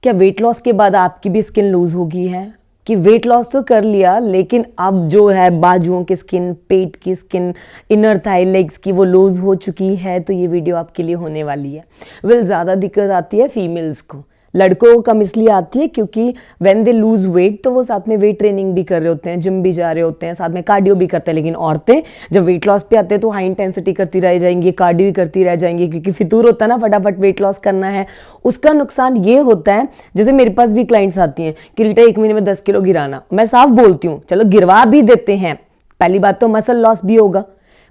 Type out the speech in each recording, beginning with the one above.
क्या weight loss के बाद आपकी भी स्किन लूज होगी है कि वेट लॉस तो कर लिया लेकिन अब जो है बाजुओं की स्किन, पेट की स्किन, इनर थाई लेग्स की वो लूज हो चुकी है? तो ये वीडियो आपके लिए होने वाली है। ज़्यादा दिक्कत आती है फीमेल्स को, लड़कों को कम इसलिए आती है क्योंकि व्हेन दे लूज वेट तो वो साथ में वेट ट्रेनिंग भी कर रहे होते हैं, जिम भी जा रहे होते हैं, साथ में कार्डियो भी करते हैं। लेकिन औरतें जब वेट लॉस पे आते हैं तो हाई इंटेंसिटी करती रह जाएंगी, कार्डियो भी करती रह जाएंगी, क्योंकि फितूर होता है ना फटाफट वेट लॉस करना है। उसका नुकसान ये होता है, जैसे मेरे पास भी क्लाइंट्स आती हैं कि रीटा 1 महीने में 10 किलो गिराना। मैं साफ बोलती हूँ चलो गिरवा भी देते हैं, पहली बात तो मसल लॉस भी होगा,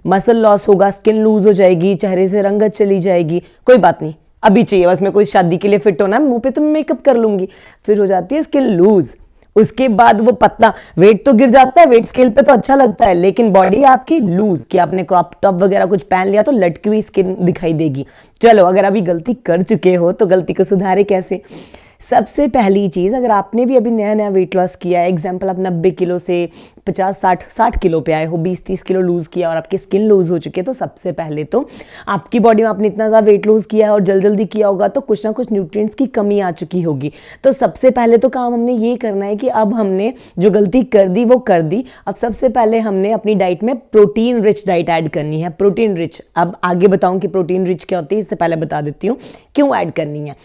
मसल लॉस होगा, स्किन लूज हो जाएगी, चेहरे से रंगत चली जाएगी, कोई बात नहीं, अभी चाहिए बस मैं कोई शादी के लिए फिट होना, मुंह पे तो मैं मेकअप कर लूंगी। फिर हो जाती है स्किन लूज, उसके बाद वो पतला, वेट तो गिर जाता है, वेट स्केल पे तो अच्छा लगता है, लेकिन बॉडी आपकी लूज, कि आपने क्रॉप टॉप वगैरह कुछ पहन लिया तो लटकी हुई स्किन दिखाई देगी। चलो अगर अभी गलती कर चुके हो तो गलती को सुधारे कैसे? सबसे पहली चीज़, अगर आपने भी अभी नया नया वेट लॉस किया है, एग्जाम्पल आप 90 किलो से 50-60 किलो पे आए हो, 20-30 किलो लूज़ किया और आपकी स्किन लूज़ हो चुकी है, तो सबसे पहले तो आपकी बॉडी में आपने इतना ज़्यादा वेट लूज़ किया है और जल्दी किया होगा तो कुछ ना कुछ न्यूट्रिएंट्स की कमी आ चुकी होगी। तो सबसे पहले तो काम हमने ये करना है कि अब हमने जो गलती कर दी वो कर दी, अब सबसे पहले हमने अपनी डाइट में प्रोटीन रिच डाइट ऐड करनी है। प्रोटीन रिच, अब आगे बताऊँ कि प्रोटीन रिच क्या होती है, इससे पहले बता देती हूँ क्यों ऐड करनी है।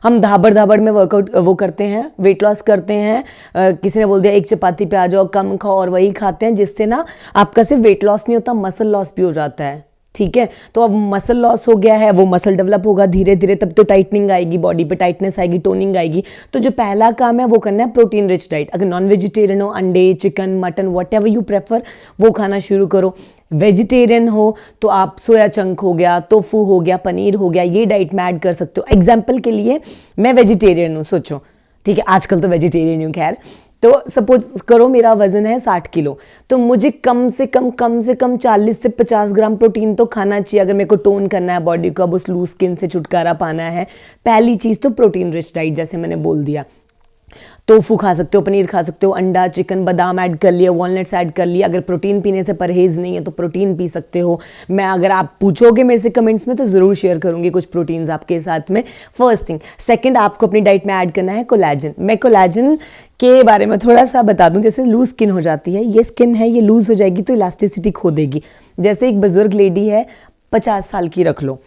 हम धाबड़ में वर्कआउट वो करते हैं, वेट लॉस करते हैं, किसी ने बोल दिया एक चपाती पे आ जाओ, कम खाओ, और वही खाते हैं, जिससे ना आपका सिर्फ वेट लॉस नहीं होता, मसल लॉस भी हो जाता है। ठीक है, तो अब मसल लॉस हो गया है, वो मसल डेवलप होगा धीरे धीरे, तब तो टाइटनिंग आएगी, बॉडी पे टाइटनेस आएगी, टोनिंग आएगी। तो जो पहला काम है वो करना है प्रोटीन रिच डाइट। अगर नॉन वेजिटेरियन हो, अंडे, chicken, mutton, whatever you prefer, वो खाना शुरू करो। वेजिटेरियन हो तो आप सोया चंक हो गया, टोफू हो गया, पनीर हो गया, ये डाइट में ऐड कर सकते हो। एग्जाम्पल के लिए मैं वेजिटेरियन हूँ, सोचो, ठीक है, आजकल तो वेजिटेरियन हूँ, खैर, तो सपोज करो मेरा वजन है 60 किलो, तो मुझे कम से कम 40 से 50 ग्राम प्रोटीन तो खाना चाहिए अगर मेरे को टोन करना है बॉडी को, अब उस लूज स्किन से छुटकारा पाना है। पहली चीज़ तो प्रोटीन रिच डाइट, जैसे मैंने बोल दिया, टोफू खा सकते हो, पनीर खा सकते हो, अंडा, चिकन, बादाम ऐड कर लिया, वॉलनट्स ऐड कर लिया। अगर प्रोटीन पीने से परहेज नहीं है तो प्रोटीन पी सकते हो। मैं, अगर आप पूछोगे मेरे से कमेंट्स में तो ज़रूर शेयर करूंगी कुछ प्रोटीन्स आपके साथ में। First thing. सेकंड, आपको अपनी डाइट में ऐड करना है कोलेजन। मैं कोलेजन के बारे में थोड़ा सा बता दूं। जैसे लूज स्किन हो जाती है, ये स्किन है ये लूज हो जाएगी तो इलास्टिसिटी खो देगी। जैसे एक बुजुर्ग लेडी है, 50 साल की रख लो,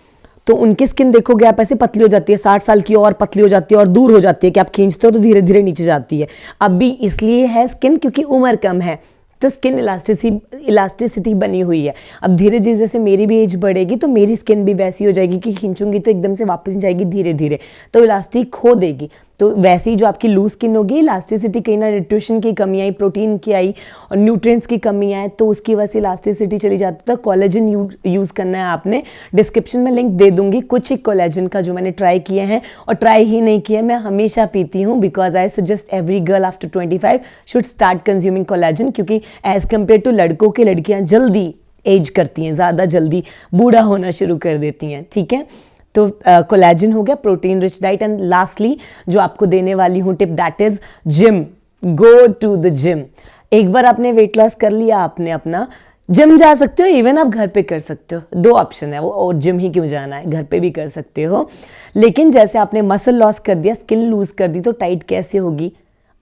तो उनकी स्किन देखोगे आप ऐसे पतली हो जाती है, 60 साल की और पतली हो जाती है और दूर हो जाती है कि आप खींचते हो तो धीरे धीरे नीचे जाती है। अब भी इसलिए है स्किन क्योंकि उम्र कम है, तो स्किन इलास्टिसिटी बनी हुई है। अब धीरे धीरे जैसे मेरी भी एज बढ़ेगी तो मेरी स्किन भी वैसी हो जाएगी कि खींचूंगी तो एकदम से वापस जाएगी धीरे धीरे, तो इलास्टिक खो देगी। तो वैसी जो आपकी लूज स्किन होगी, इलास्टिसिटी कहीं ना न्यूट्रिशन की कमी आई, प्रोटीन की आई और न्यूट्रिएंट्स की कमी आए तो उसकी वजह से इलास्टिसिटी चली जाती है। तो कोलेजन यूज़ करना है आपने। डिस्क्रिप्शन में लिंक दे दूंगी कुछ एक कोलेजन का जो मैंने ट्राई किए हैं, और ट्राई ही नहीं किया, मैं हमेशा पीती हूँ, because I suggest every girl after 25 should start consuming collagen, क्योंकि एज कम्पेयर टू लड़कों के लड़कियाँ जल्दी एज करती हैं, ज़्यादा जल्दी बूढ़ा होना शुरू कर देती हैं। ठीक है, तो कोलेजन हो गया, protein rich diet. And lastly जो आपको देने वाली हूँ tip, that is gym. Go to the gym. एक बार आपने वेट लॉस कर लिया, आपने अपना, जिम जा सकते हो, इवन आप घर पे कर सकते हो, 2 ऑप्शन है वो, और जिम ही क्यों जाना है, घर पे भी कर सकते हो। लेकिन जैसे आपने मसल लॉस कर दिया, स्किन लूज कर दी, तो टाइट कैसे होगी?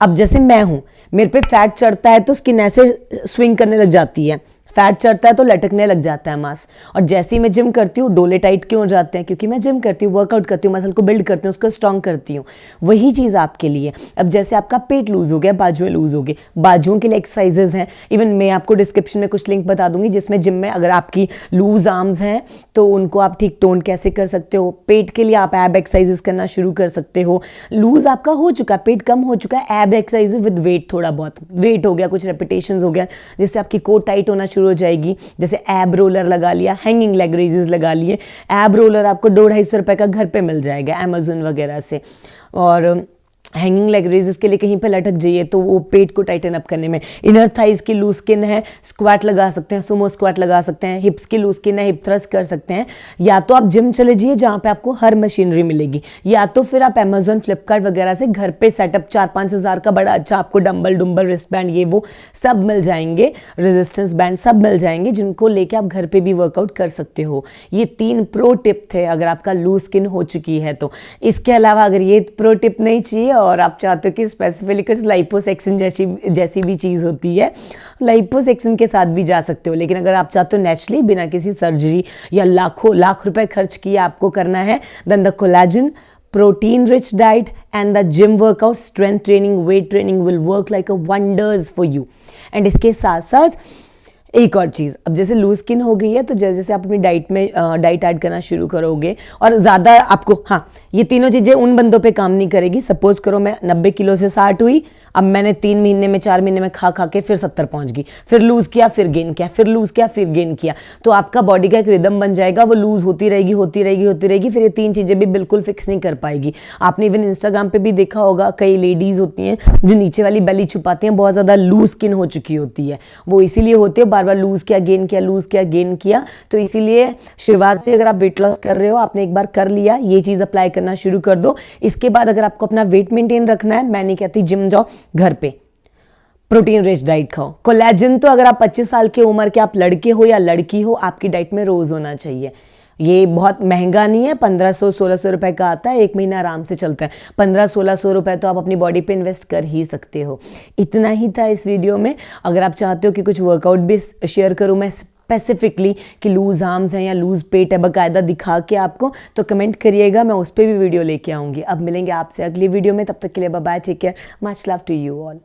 अब जैसे मैं हूं, मेरे पे फैट चढ़ता है तो स्किन ऐसे स्विंग करने लग जाती है, फैट चढ़ता है तो लटकने लग जाता है मांस। और जैसे ही मैं जिम करती हूँ, डोले टाइट क्यों हो जाते हैं? क्योंकि मैं जिम करती हूँ, वर्कआउट करती हूँ, मसल को बिल्ड करती हूँ, उसको स्ट्रॉन्ग करती हूँ। वही चीज़ आपके लिए। अब जैसे आपका पेट लूज हो गया, बाजुएं लूज हो गई, बाजुओं के लिए एक्सरसाइजेज हैं, इवन मैं आपको डिस्क्रिप्शन में कुछ लिंक बता दूंगी, जिसमें जिम में अगर आपकी लूज आर्म्स हैं तो उनको आप ठीक टोन कैसे कर सकते हो। पेट के लिए आप एब एक्सरसाइजेस करना शुरू कर सकते हो। लूज आपका हो चुका है, पेट कम हो चुका है, एब एक्सरसाइजेज विद वेट, थोड़ा बहुत वेट हो गया, कुछ रेपिटेशंस हो गया, जिससे आपकी कोर टाइट होना शुरू हो जाएगी। जैसे एब रोलर लगा लिया, हैंगिंग लेग रेजेस लगा लिए। एब रोलर आपको 200-250 रुपए का घर पे मिल जाएगा अमेज़न वगैरह से। और हैंगिंग लेग रेजेस के लिए कहीं पे लटक जाइए तो वो पेट को टाइटन अप करने में। इनर थाइज की लूज स्किन है, स्क्वाट लगा सकते हैं, सुमो स्क्वाट लगा सकते हैं। हिप्स की लूज स्किन है, हिप थ्रस्ट कर सकते हैं। या तो आप जिम चले जाइए जहाँ पे आपको हर मशीनरी मिलेगी, या तो फिर आप अमेजोन फ्लिपकार्ट वगैरह से घर पे सेटअप 4-5 हज़ार का बड़ा अच्छा आपको डंबल डुम्बल रिस्ट बैंड ये वो सब मिल जाएंगे, रेजिस्टेंस बैंड सब मिल जाएंगे, जिनको लेके आप घर पे भी वर्कआउट कर सकते हो। ये 3 प्रो टिप थे अगर आपका लूज स्किन हो चुकी है तो। इसके अलावा अगर ये प्रो टिप नहीं चाहिए और आप चाहते हो कि स्पेसिफिकली कुछ लाइपोसेक्शन जैसी भी चीज़ होती है, लाइपोसेक्शन के साथ भी जा सकते हो। लेकिन अगर आप चाहते हो नेचुरली बिना किसी सर्जरी या लाखों लाख रुपए खर्च किए आपको करना है, then the collagen protein rich diet and the gym workout, strength training, weight training will work like a wonders for you. And इसके साथ साथ एक और चीज़, अब जैसे लूज स्किन हो गई है तो जैसे जैसे आप अपनी डाइट में डाइट ऐड करना शुरू करोगे और ज़्यादा आपको, हाँ ये तीनों चीज़ें उन बंदों पे काम नहीं करेगी। सपोज करो मैं 90 किलो से 60 हुई, अब मैंने 3 महीने में 4 महीने में खा खा के फिर 70 पहुंच गई, फिर लूज किया फिर गेन किया, फिर लूज किया फिर गेन किया, तो आपका बॉडी का एक रिदम बन जाएगा, वो लूज होती रहेगी होती रहेगी होती रहेगी, फिर ये 3 चीज़ें भी बिल्कुल फिक्स नहीं कर पाएगी। आपने इवन इंस्टाग्राम पे भी देखा होगा, कई लेडीज़ होती हैं जो नीचे वाली बेली छुपाती हैं, बहुत ज़्यादा लूज स्किन हो चुकी होती है, वो इसीलिए होती है बार बार लूज किया गेन किया लूज किया गेन किया। तो इसीलिए शुरुआत से अगर आप वेट लॉस कर रहे हो, आपने एक बार कर लिया, ये चीज़ अप्लाई करना शुरू कर दो। इसके बाद अगर आपको अपना वेट मेंटेन रखना है, मैं नहीं कहती जिम जाओ, घर पे प्रोटीन रिच डाइट खाओ। कोलेजन तो अगर आप 25 साल की उम्र के आप लड़के हो या लड़की हो, आपकी डाइट में रोज होना चाहिए। ये बहुत महंगा नहीं है, 1500-1600 रुपए का आता है, 1 महीना आराम से चलता है। 1500-1600 रुपए तो आप अपनी बॉडी पे इन्वेस्ट कर ही सकते हो। इतना ही था इस वीडियो में। अगर आप चाहते हो कि कुछ वर्कआउट भी शेयर करूँ मैं स्पेसिफिकली कि लूज आर्म्स हैं या लूज पेट है बाकायदा दिखा के आपको, तो कमेंट करिएगा, मैं उस पर भी वीडियो लेके आऊँगी। अब मिलेंगे आपसे अगली वीडियो में, तब तक के लिए bye bye, take care, much love to you all.